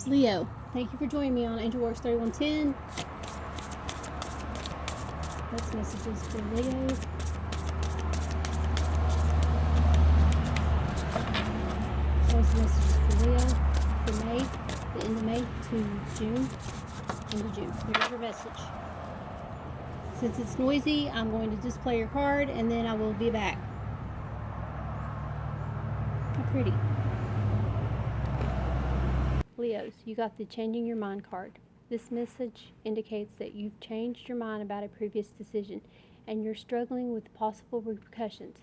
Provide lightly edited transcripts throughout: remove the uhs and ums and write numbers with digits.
Leo, thank you for joining me on AngelWorks3110. That's messages for Leo. Those messages for Leo for May, the end of May to June. End of June. Here's your message. Since it's noisy, I'm going to just play your card and then I will be back. How pretty. Leos, you got the changing your mind card. This message indicates that you've changed your mind about a previous decision and you're struggling with possible repercussions.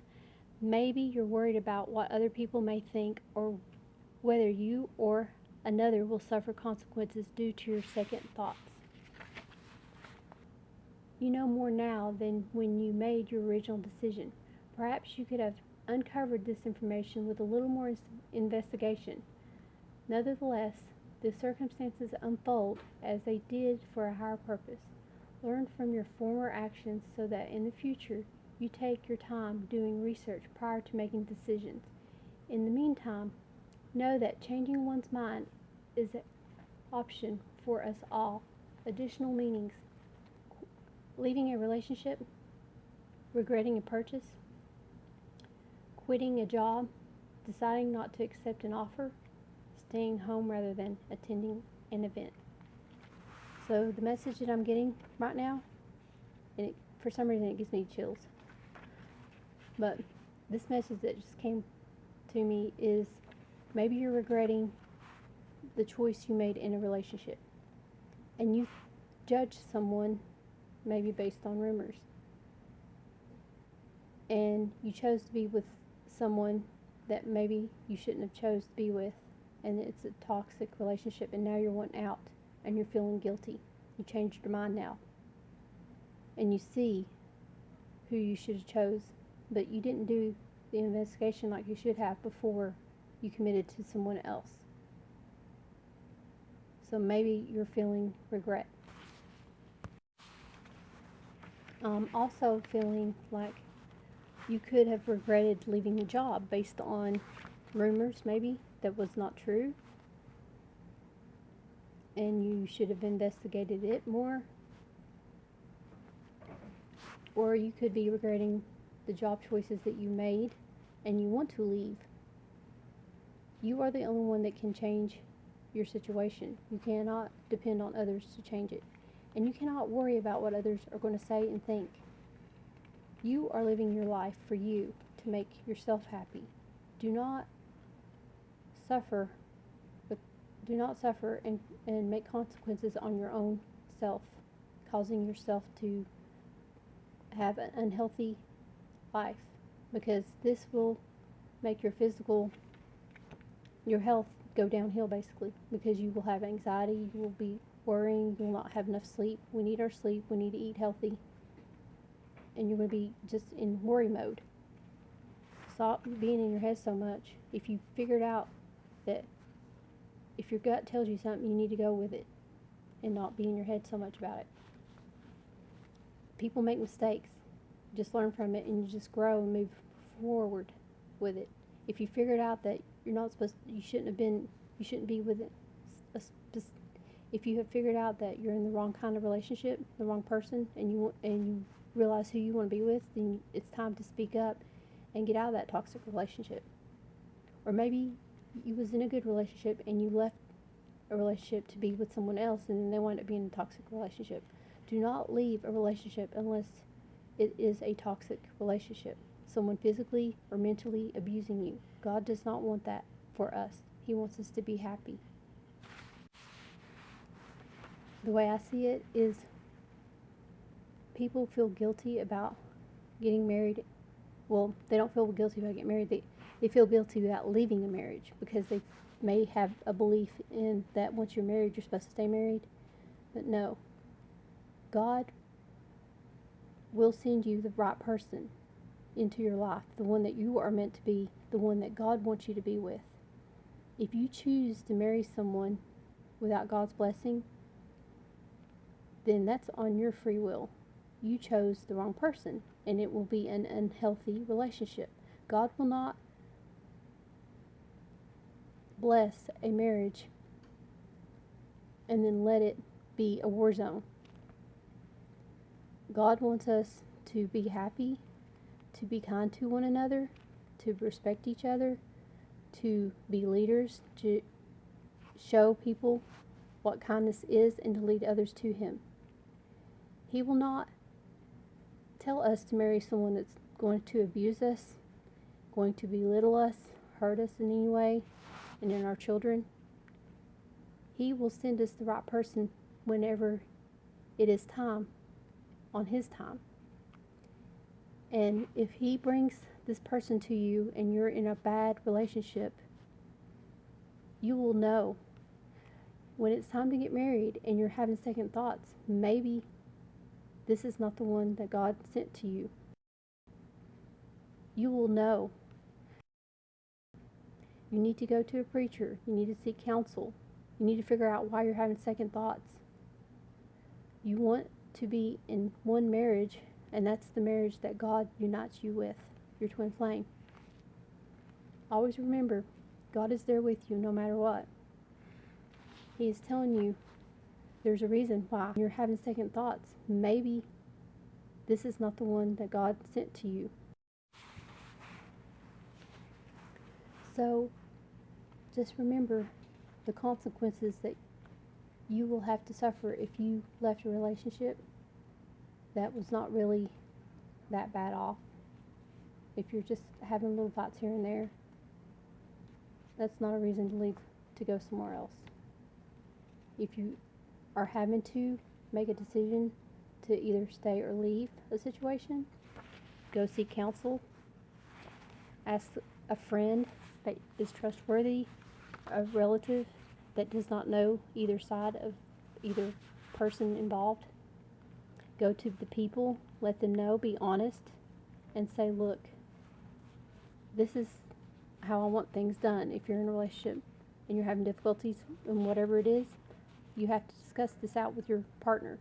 Maybe you're worried about what other people may think or whether you or another will suffer consequences due to your second thoughts. You know more now than when you made your original decision. Perhaps you could have uncovered this information with a little more investigation. Nevertheless, the circumstances unfold as they did for a higher purpose. Learn from your former actions so that in the future you take your time doing research prior to making decisions. In the meantime, know that changing one's mind is an option for us all. Additional meanings: leaving a relationship, regretting a purchase, quitting a job, deciding not to accept an offer, staying home rather than attending an event. So the message that I'm getting right now, and for some reason it gives me chills, but this message that just came to me is maybe you're regretting the choice you made in a relationship and you judge someone maybe based on rumors, and you chose to be with someone that maybe you shouldn't have chose to be with, and it's a toxic relationship, and now you're wanting out and you're feeling guilty. You changed your mind now and you see who you should have chose, but you didn't do the investigation like you should have before you committed to someone else. So maybe you're feeling regret. Also feeling like you could have regretted leaving a job based on rumors maybe that was not true, and you should have investigated it more. Or you could be regretting the job choices that you made and you want to leave. You are the only one that can change your situation. You cannot depend on others to change it, and you cannot worry about what others are going to say and think. You are living your life for you to make yourself happy. Do not suffer and make consequences on your own self, causing yourself to have an unhealthy life, because this will make your health go downhill basically, because you will have anxiety, you will be worrying, you will not have enough sleep. We need our sleep, we need to eat healthy, and you're going to be just in worry mode. Stop being in your head so much. If you figured out that if your gut tells you something, you need to go with it and not be in your head so much about it. People make mistakes. Just learn from it and you just grow and move forward with it. If you figured out that you shouldn't be with it, if you have figured out that you're in the wrong kind of relationship, the wrong person, and you realize who you want to be with, then it's time to speak up and get out of that toxic relationship. Or maybe you was in a good relationship and you left a relationship to be with someone else, and then they wind up being in a toxic relationship. Do not leave a relationship unless it is a toxic relationship, someone physically or mentally abusing you. God does not want that for us. He wants us to be happy. The way I see it is, people feel guilty about getting married. Well, they don't feel guilty about getting married. They feel guilty about leaving a marriage because they may have a belief in that once you're married, you're supposed to stay married. But no. God will send you the right person into your life, the one that you are meant to be, the one that God wants you to be with. If you choose to marry someone without God's blessing, then that's on your free will. You chose the wrong person, and it will be an unhealthy relationship. God will not bless a marriage and then let it be a war zone. God wants us to be happy, to be kind to one another, to respect each other, to be leaders, to show people what kindness is, and to lead others to Him. He will not tell us to marry someone that's going to abuse us, going to belittle us, hurt us in any way, and in our children. He will send us the right person whenever it is time, on His time. And if He brings this person to you and you're in a bad relationship, you will know when it's time to get married and you're having second thoughts, maybe this is not the one that God sent to you. You will know. You need to go to a preacher. You need to seek counsel. You need to figure out why you're having second thoughts. You want to be in one marriage, and that's the marriage that God unites you with, your twin flame. Always remember, God is there with you no matter what. He is telling you there's a reason why you're having second thoughts. Maybe this is not the one that God sent to you. So just remember the consequences that you will have to suffer if you left a relationship that was not really that bad off. If you're just having little fights here and there, that's not a reason to leave to go somewhere else. If you are having to make a decision to either stay or leave a situation, go seek counsel. Ask a friend that is trustworthy, a relative that does not know either side of either person involved. Go to the people, let them know, be honest, and say, look, this is how I want things done. If you're in a relationship and you're having difficulties in whatever it is, you have to discuss this out with your partner.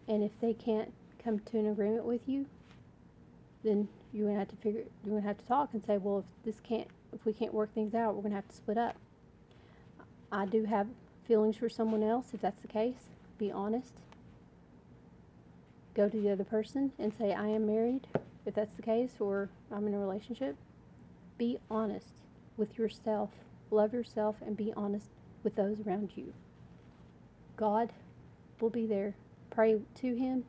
And if they can't come to an agreement with you, then you're gonna have to talk and say, well, if we can't work things out, we're gonna have to split up. I do have feelings for someone else. If that's the case, be honest. Go to the other person and say, I am married, if that's the case, or I'm in a relationship. Be honest with yourself. Love yourself and be honest with those around you. God will be there. Pray to Him.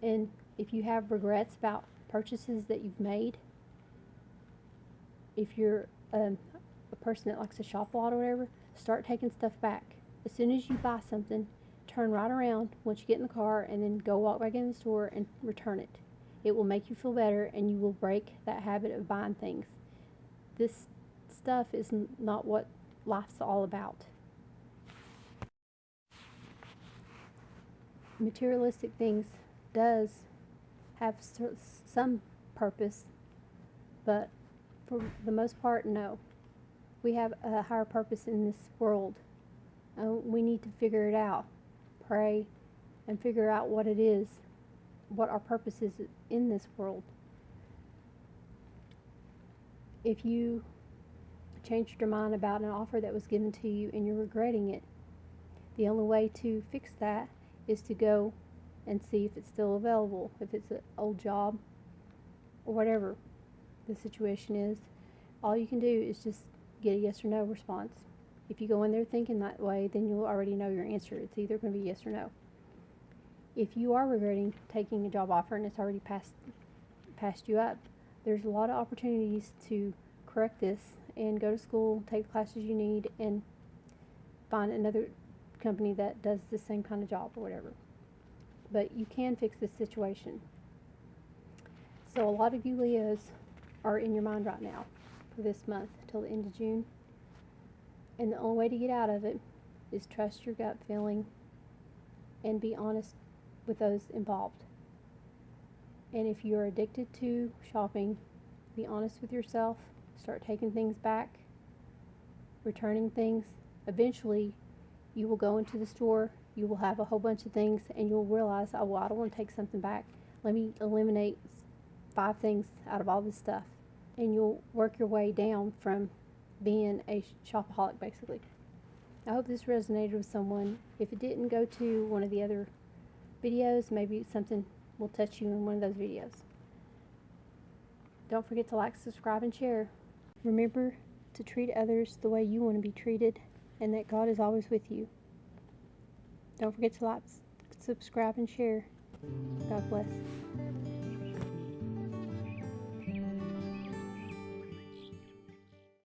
And if you have regrets about purchases that you've made, if you're a person that likes to shop a lot or whatever, start taking stuff back. As soon as you buy something, turn right around once you get in the car and then go walk back in the store and return it. It will make you feel better and you will break that habit of buying things. This stuff is not what life's all about. Materialistic things does have some purpose, but for the most part, no. We have a higher purpose in this world. We need to figure it out. Pray and figure out what it is, what our purpose is in this world. If you changed your mind about an offer that was given to you and you're regretting it, the only way to fix that is to go and see if it's still available, if it's an old job or whatever the situation is. All you can do is just get a yes or no response. If you go in there thinking that way, then you'll already know your answer. It's either going to be yes or no. If you are regretting taking a job offer and it's already passed you up, there's a lot of opportunities to correct this and go to school, take the classes you need, and find another company that does the same kind of job or whatever. But you can fix this situation. So a lot of you Leos are in your mind right now for this month till the end of June. And the only way to get out of it is trust your gut feeling and be honest with those involved. And if you're addicted to shopping, be honest with yourself. Start taking things back, returning things. Eventually, you will go into the store, you will have a whole bunch of things, and you'll realize, oh, well, I don't want to take something back. Let me eliminate 5 things out of all this stuff. And you'll work your way down from being a shopaholic, basically. I hope this resonated with someone. If it didn't, go to one of the other videos. Maybe something will touch you in one of those videos. Don't forget to like, subscribe, and share. Remember to treat others the way you want to be treated, and that God is always with you. Don't forget to like, subscribe, and share. God bless.